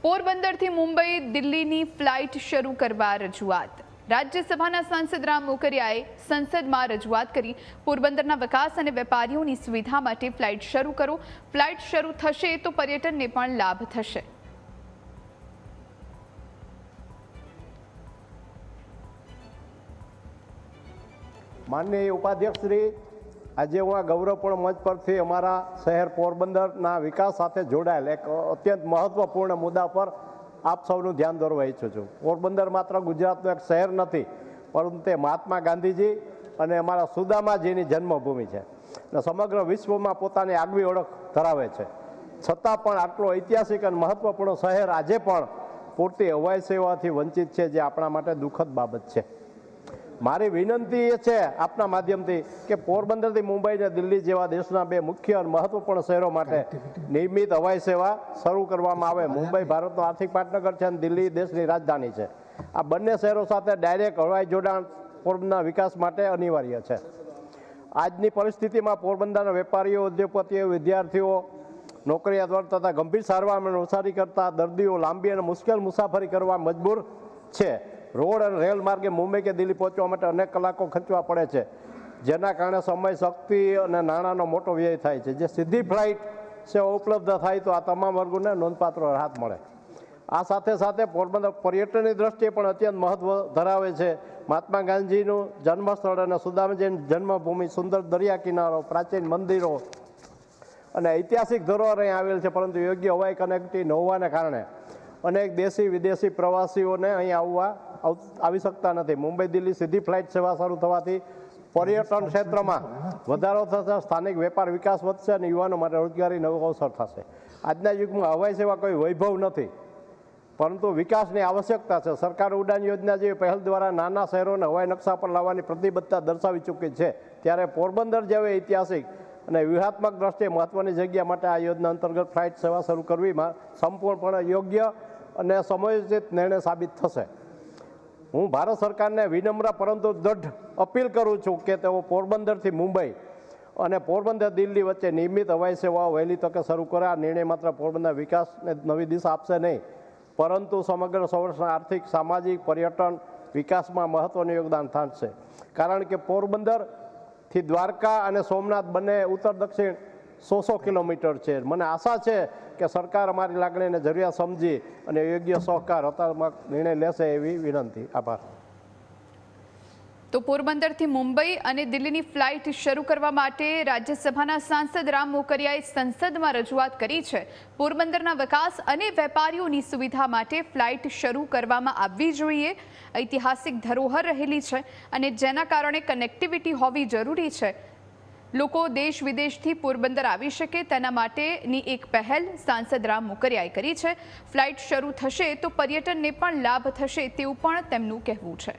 પોરબંદરથી મુંબઈ દિલ્હીની ફ્લાઇટ શરૂ કરવા રજૂઆત। રાજ્યસભાના સાંસદ રામ મોકરિયાએ સંસદમાં રજૂઆત કરી। પોરબંદરના વિકાસ અને વેપારીઓની સુવિધા માટે ફ્લાઇટ શરૂ કરો। ફ્લાઇટ શરૂ થશે તો પર્યટનને પણ લાભ થશે। माननीय उपाध्यक्ष श्री, आज हूँ आ गौरवपूर्ण मंच पर अमरा शहर पोरबंदर विकास साथ जोड़ाયેલ एक अत्यंत महत्वपूर्ण मुद्दा पर आप सौનું ध्यान दौरवा ઈચ્છું છું। पोरबंदर मात्र गुजरातનું एक शहर नहीं, परंतु ते महात्मा गांधीजी અને અમારા સુદામાજીની જન્મભૂમિ છે અને સમગ્ર વિશ્વમાં પોતાની આગવી ઓળખ ધરાવે છે। છતાં પણ આટલો ઐતિહાસિક અને મહત્વપૂર્ણ શહેર આજે પણ પૂરતી હવાઈ સેવાથી વંચિત છે, જે આપણા માટે દુઃખદ બાબત છે। મારી વિનંતી એ છે આપના માધ્યમથી કે પોરબંદરથી મુંબઈ અને દિલ્હી જેવા દેશના બે મુખ્ય અને મહત્વપૂર્ણ શહેરો માટે નિયમિત હવાઈ સેવા શરૂ કરવામાં આવે। મુંબઈ ભારતનો આર્થિક પાટનગર છે અને દિલ્હી દેશની રાજધાની છે। આ બંને શહેરો સાથે ડાયરેક્ટ હવાઈ જોડાણ પોરબંદરના વિકાસ માટે અનિવાર્ય છે। આજની પરિસ્થિતિમાં પોરબંદરના વેપારીઓ, ઉદ્યોગપતિઓ, વિદ્યાર્થીઓ, નોકરિયાત વર્ગ તથા ગંભીર સારવાર અને મુસાફરી કરતા દર્દીઓ લાંબી અને મુશ્કેલ મુસાફરી કરવા મજબૂર છે। रोड और रेल मार्गे मुंबई के दिल्ही पहुंचवा माटे अनेक कलाको खर्चवा पड़े छे, जेना कारणे समय, शक्ति और नाणांनो मोटो व्यय थाय छे। जे सीधी फ्लाइट सेवा उपलब्ध थाय तो आ तमाम वर्गोने नोंधपात्र राहत मळे। आ साथे साथे पोरबंदर पर्यटननी दृष्टिए पण अत्यंत महत्व धरावे छे। महात्मा गांधीनुं जन्मस्थळ अने सुदामाजीनी जन्मभूमि, सुंदर दरिया किनारो, प्राचीन मंदिरो अने ऐतिहासिक धरोहर અહીં આવેલ છે, પરંતુ યોગ્ય હવાઈ કનેક્ટિવિટી ન હોવાને કારણે અનેક દેશી વિદેશી પ્રવાસીઓને અહીં આવી શકતા નથી। મુંબઈ દિલ્હી સીધી ફ્લાઇટ સેવા શરૂ થવાથી પર્યટન ક્ષેત્રમાં વધારો થશે, સ્થાનિક વેપાર વિકાસ વધશે અને યુવાનો માટે રોજગારી નવો અવસર થશે। આજના યુગમાં હવાઈ સેવા કોઈ વૈભવ નથી, પરંતુ વિકાસની આવશ્યકતા છે। સરકાર ઉડાન યોજના જેવી પહેલ દ્વારા નાના શહેરોને હવાઈ નકશા પર લાવવાની પ્રતિબદ્ધતા દર્શાવી ચૂકી છે, ત્યારે પોરબંદર જેવી ઐતિહાસિક અને વ્યૂહાત્મક દ્રષ્ટિએ મહત્વની જગ્યા માટે આ યોજના અંતર્ગત ફ્લાઇટ સેવા શરૂ કરવીમાં સંપૂર્ણપણે યોગ્ય અને સમયોચિત નિર્ણય સાબિત થશે। હું ભારત સરકારને વિનમ્ર પરંતુ દૃઢ અપીલ કરું છું કે તેઓ પોરબંદરથી મુંબઈ અને પોરબંદર દિલ્હી વચ્ચે નિયમિત હવાઈ સેવાઓ વહેલી તકે શરૂ કરે। આ નિર્ણય માત્ર પોરબંદર વિકાસને નવી દિશા આપશે નહીં, પરંતુ સમગ્ર સૌરાષ્ટ્રના આર્થિક, સામાજિક, પર્યટન વિકાસમાં મહત્વનું યોગદાન થશે। કારણ કે પોરબંદરથી દ્વારકા અને સોમનાથ બંને ઉત્તર દક્ષિણ 100 કિલોમીટર છે। મને આશા છે કે સરકાર અમારી લાગણીને જરૂરિયાત સમજી અને યોગ્ય સહકાર હકારાત્મક નિર્ણય લેશે એવી વિનંતી। આભાર। તો પોરબંદરથી મુંબઈ અને દિલ્હીની ફ્લાઇટ શરૂ કરવા માટે રાજ્યસભાના સાંસદ રામ મોકરિયાએ સંસદમાં રજૂઆત કરી છે। પોરબંદરના વિકાસ અને વેપારીઓની સુવિધા માટે ફ્લાઇટ શરૂ કરવામાં આવવી જોઈએ। ઐતિહાસિક ધરોહર રહેલી છે અને જેના કારણે કનેક્ટિવિટી હોવી જરૂરી છે। લોકો દેશ વિદેશથી પોરબંદર આવી શકે તેના માટેની એક પહેલ સાંસદ રામ મોકરિયાએ કરી છે। ફ્લાઇટ શરૂ થશે તો પર્યટનને પણ લાભ થશે તેવું પણ તેમનું કહેવું છે।